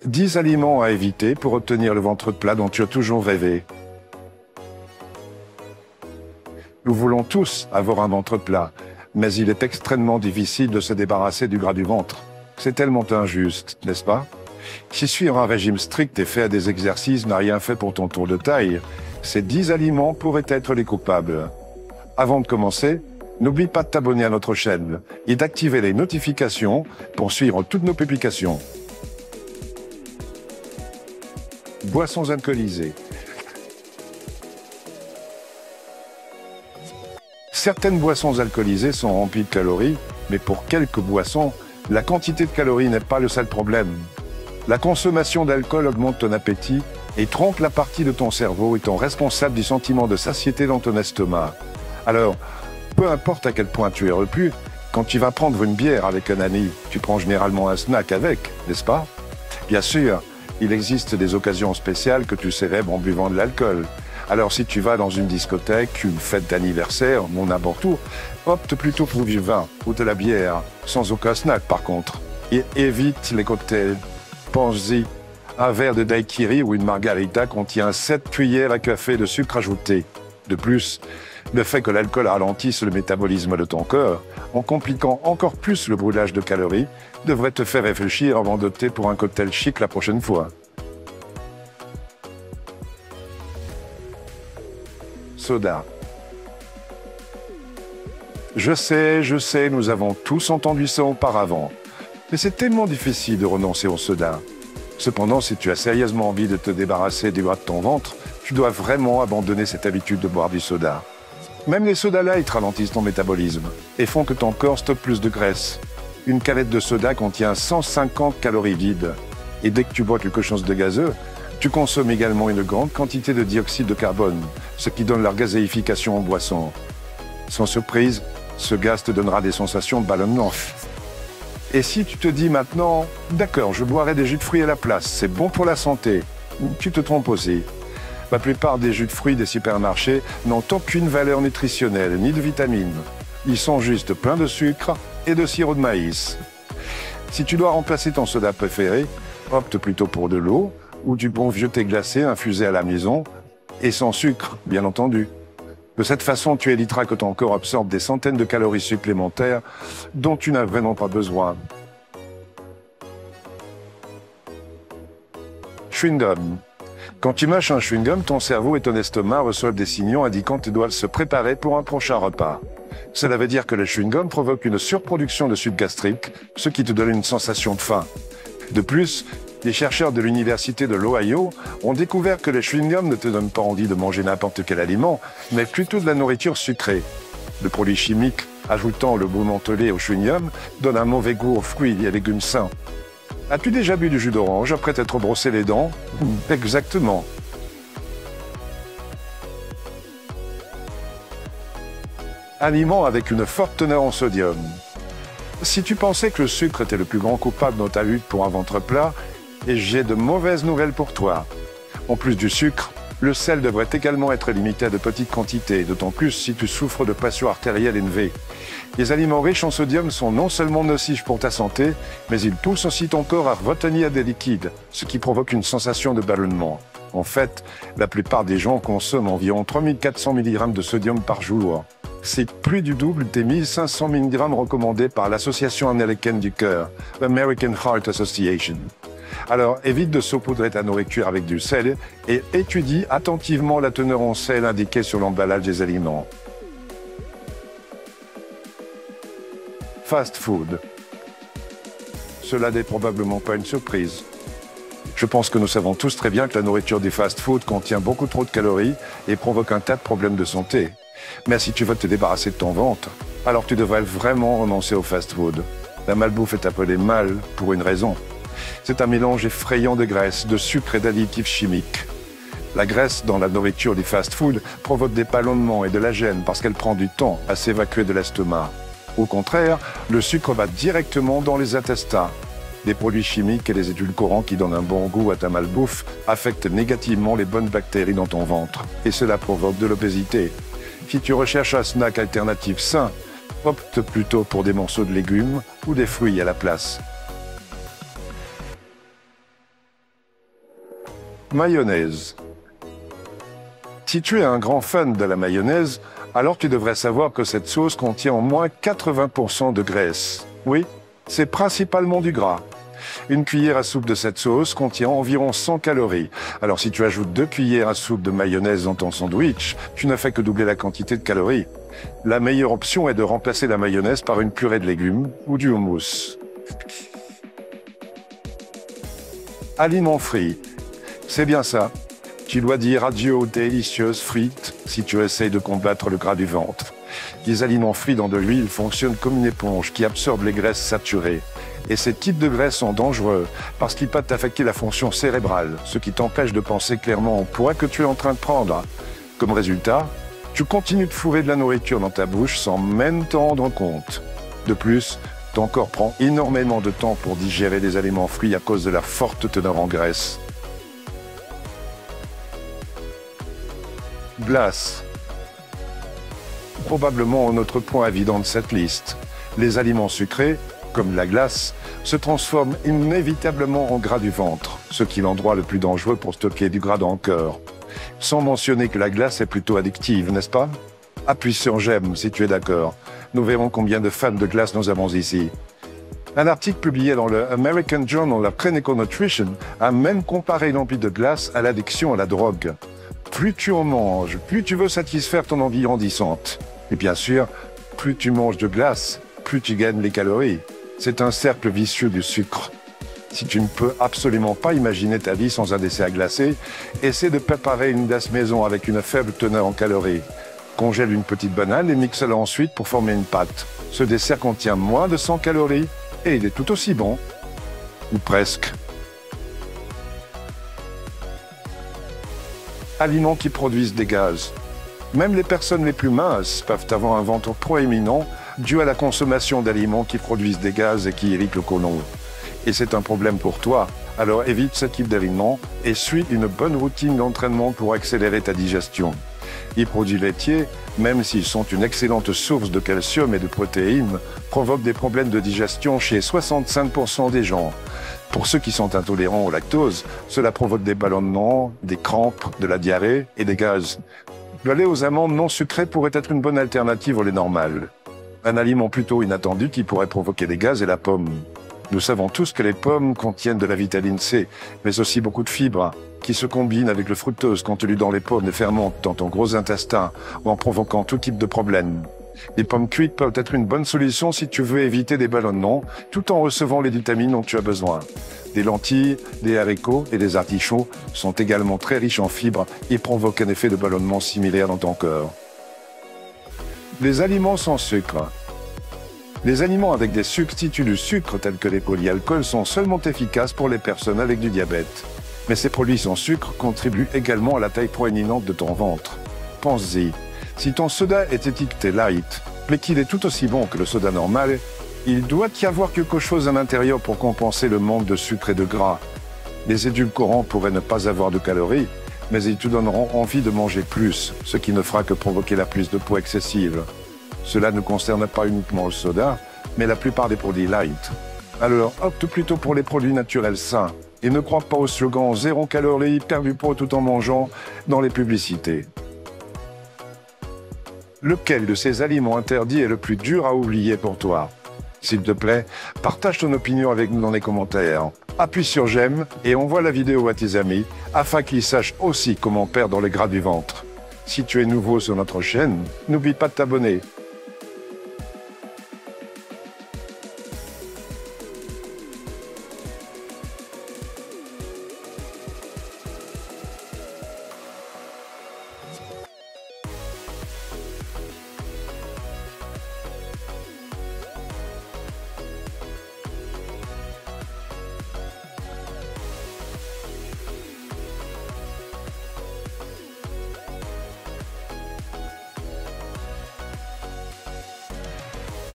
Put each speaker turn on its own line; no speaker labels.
10 aliments à éviter pour obtenir le ventre plat dont tu as toujours rêvé. Nous voulons tous avoir un ventre plat, mais il est extrêmement difficile de se débarrasser du gras du ventre. C'est tellement injuste, n'est-ce pas? Si suivre un régime strict et faire des exercices n'a rien fait pour ton tour de taille, ces 10 aliments pourraient être les coupables. Avant de commencer, n'oublie pas de t'abonner à notre chaîne et d'activer les notifications pour suivre toutes nos publications. Boissons alcoolisées. Certaines boissons alcoolisées sont remplies de calories, mais pour quelques boissons, la quantité de calories n'est pas le seul problème. La consommation d'alcool augmente ton appétit et trompe la partie de ton cerveau étant responsable du sentiment de satiété dans ton estomac. Alors, peu importe à quel point tu es repu, quand tu vas prendre une bière avec un ami, tu prends généralement un snack avec, n'est-ce pas? Bien sûr, il existe des occasions spéciales que tu célèbres en buvant de l'alcool. Alors si tu vas dans une discothèque, une fête d'anniversaire, ou n'importe où, opte plutôt pour du vin ou de la bière, sans aucun snack par contre. Et évite les cocktails. Pense-y, un verre de daiquiri ou une margarita contient 7 cuillères à café de sucre ajouté. De plus, le fait que l'alcool ralentisse le métabolisme de ton corps, en compliquant encore plus le brûlage de calories, devrait te faire réfléchir avant d'opter pour un cocktail chic la prochaine fois. Soda. Je sais, nous avons tous entendu ça auparavant. Mais c'est tellement difficile de renoncer au soda. Cependant, si tu as sérieusement envie de te débarrasser du gras de ton ventre, tu dois vraiment abandonner cette habitude de boire du soda. Même les sodas light ralentissent ton métabolisme et font que ton corps stocke plus de graisse. Une canette de soda contient 150 calories vides. Et dès que tu bois quelque chose de gazeux, tu consommes également une grande quantité de dioxyde de carbone, ce qui donne leur gazéification en boisson. Sans surprise, ce gaz te donnera des sensations de ballonnement. Et si tu te dis maintenant, d'accord, je boirai des jus de fruits à la place, c'est bon pour la santé, tu te trompes aussi. La plupart des jus de fruits des supermarchés n'ont aucune valeur nutritionnelle ni de vitamines. Ils sont juste pleins de sucre et de sirop de maïs. Si tu dois remplacer ton soda préféré, opte plutôt pour de l'eau ou du bon vieux thé glacé infusé à la maison et sans sucre, bien entendu. De cette façon, tu éviteras que ton corps absorbe des centaines de calories supplémentaires dont tu n'as vraiment pas besoin. Chewing-gum. Quand tu mâches un chewing-gum, ton cerveau et ton estomac reçoivent des signaux indiquant qu'ils doivent se préparer pour un prochain repas. Cela veut dire que le chewing-gum provoque une surproduction de sucre gastrique, ce qui te donne une sensation de faim. De plus, les chercheurs de l'université de l'Ohio ont découvert que les chewing-gums ne te donnent pas envie de manger n'importe quel aliment, mais plutôt de la nourriture sucrée. Le produit chimique ajoutant le goût mentholé au chewing-gum donne un mauvais goût aux fruits et légumes sains. As-tu déjà bu du jus d'orange après t'être brossé les dents? Exactement. Aliments avec une forte teneur en sodium. Si tu pensais que le sucre était le plus grand coupable dans ta lutte pour un ventre plat, j'ai de mauvaises nouvelles pour toi. En plus du sucre, le sel devrait également être limité à de petites quantités, d'autant plus si tu souffres de pression artérielle élevée. Les aliments riches en sodium sont non seulement nocifs pour ta santé, mais ils poussent aussi ton corps à retenir des liquides, ce qui provoque une sensation de ballonnement. En fait, la plupart des gens consomment environ 3400 mg de sodium par jour. C'est plus du double des 1500 mg recommandés par l'Association américaine du cœur, l'American Heart Association. Alors, évite de saupoudrer ta nourriture avec du sel et étudie attentivement la teneur en sel indiquée sur l'emballage des aliments. Fast food. Cela n'est probablement pas une surprise. Je pense que nous savons tous très bien que la nourriture des fast-food contient beaucoup trop de calories et provoque un tas de problèmes de santé. Mais si tu veux te débarrasser de ton ventre, alors tu devrais vraiment renoncer au fast-food. La malbouffe est appelée mal pour une raison. C'est un mélange effrayant de graisse, de sucre et d'additifs chimiques. La graisse dans la nourriture des fast-food provoque des ballonnements et de la gêne parce qu'elle prend du temps à s'évacuer de l'estomac. Au contraire, le sucre va directement dans les intestins. Des produits chimiques et des édulcorants qui donnent un bon goût à ta malbouffe affectent négativement les bonnes bactéries dans ton ventre. Et cela provoque de l'obésité. Si tu recherches un snack alternatif sain, opte plutôt pour des morceaux de légumes ou des fruits à la place. Mayonnaise. Si tu es un grand fan de la mayonnaise, alors tu devrais savoir que cette sauce contient au moins 80% de graisse. Oui, c'est principalement du gras. Une cuillère à soupe de cette sauce contient environ 100 calories. Alors si tu ajoutes 2 cuillères à soupe de mayonnaise dans ton sandwich, tu ne fais que doubler la quantité de calories. La meilleure option est de remplacer la mayonnaise par une purée de légumes ou du houmous. Aliments frits. C'est bien ça. Tu dois dire adieu aux délicieuses frites si tu essayes de combattre le gras du ventre. Les aliments frits dans de l'huile fonctionnent comme une éponge qui absorbe les graisses saturées. Et ces types de graisses sont dangereux parce qu'ils peuvent affecter la fonction cérébrale, ce qui t'empêche de penser clairement au poids que tu es en train de prendre. Comme résultat, tu continues de fourrer de la nourriture dans ta bouche sans même t'en rendre compte. De plus, ton corps prend énormément de temps pour digérer les aliments frits à cause de la forte teneur en graisse. Glace. Probablement un autre point évident de cette liste. Les aliments sucrés, comme la glace, se transforment inévitablement en gras du ventre, ce qui est l'endroit le plus dangereux pour stocker du gras dans le cœur. Sans mentionner que la glace est plutôt addictive, n'est-ce pas? Appuie sur j'aime si tu es d'accord. Nous verrons combien de fans de glace nous avons ici. Un article publié dans le American Journal of Clinical Nutrition a même comparé l'envie de glace à l'addiction à la drogue. Plus tu en manges, plus tu veux satisfaire ton envie grandissante. Et bien sûr, plus tu manges de glace, plus tu gagnes les calories. C'est un cercle vicieux du sucre. Si tu ne peux absolument pas imaginer ta vie sans un dessert glacé, essaie de préparer une glace maison avec une faible teneur en calories. Congèle une petite banane et mixe-la ensuite pour former une pâte. Ce dessert contient moins de 100 calories et il est tout aussi bon. Ou presque. Aliments qui produisent des gaz. Même les personnes les plus minces peuvent avoir un ventre proéminent dû à la consommation d'aliments qui produisent des gaz et qui irritent le côlon. Et c'est un problème pour toi, alors évite ce type d'aliments et suis une bonne routine d'entraînement pour accélérer ta digestion. Les produits laitiers, même s'ils sont une excellente source de calcium et de protéines, provoquent des problèmes de digestion chez 65% des gens. Pour ceux qui sont intolérants au lactose, cela provoque des ballonnements, des crampes, de la diarrhée et des gaz. Le lait aux amandes non sucrées pourrait être une bonne alternative au lait normal. Un aliment plutôt inattendu qui pourrait provoquer des gaz est la pomme. Nous savons tous que les pommes contiennent de la vitamine C, mais aussi beaucoup de fibres, qui se combinent avec le fructose contenu dans les pommes et fermentent dans ton gros intestin, ou en provoquant tout type de problème. Les pommes cuites peuvent être une bonne solution si tu veux éviter des ballonnements, tout en recevant les vitamines dont tu as besoin. Des lentilles, des haricots et des artichauts sont également très riches en fibres et provoquent un effet de ballonnement similaire dans ton corps. Les aliments sans sucre. Les aliments avec des substituts du sucre tels que les polyalcools sont seulement efficaces pour les personnes avec du diabète. Mais ces produits sans sucre contribuent également à la taille proéminente de ton ventre. Pense-y, si ton soda est étiqueté light, mais qu'il est tout aussi bon que le soda normal, il doit y avoir quelque chose à l'intérieur pour compenser le manque de sucre et de gras. Les édulcorants pourraient ne pas avoir de calories, mais ils te donneront envie de manger plus, ce qui ne fera que provoquer la prise de poids excessive. Cela ne concerne pas uniquement le soda, mais la plupart des produits light. Alors opte plutôt pour les produits naturels sains et ne crois pas au slogan 0 calories, perds du poids tout en mangeant dans les publicités. Lequel de ces aliments interdits est le plus dur à oublier pour toi? S'il te plaît, partage ton opinion avec nous dans les commentaires. Appuie sur j'aime et envoie la vidéo à tes amis afin qu'ils sachent aussi comment perdre le gras du ventre. Si tu es nouveau sur notre chaîne, n'oublie pas de t'abonner.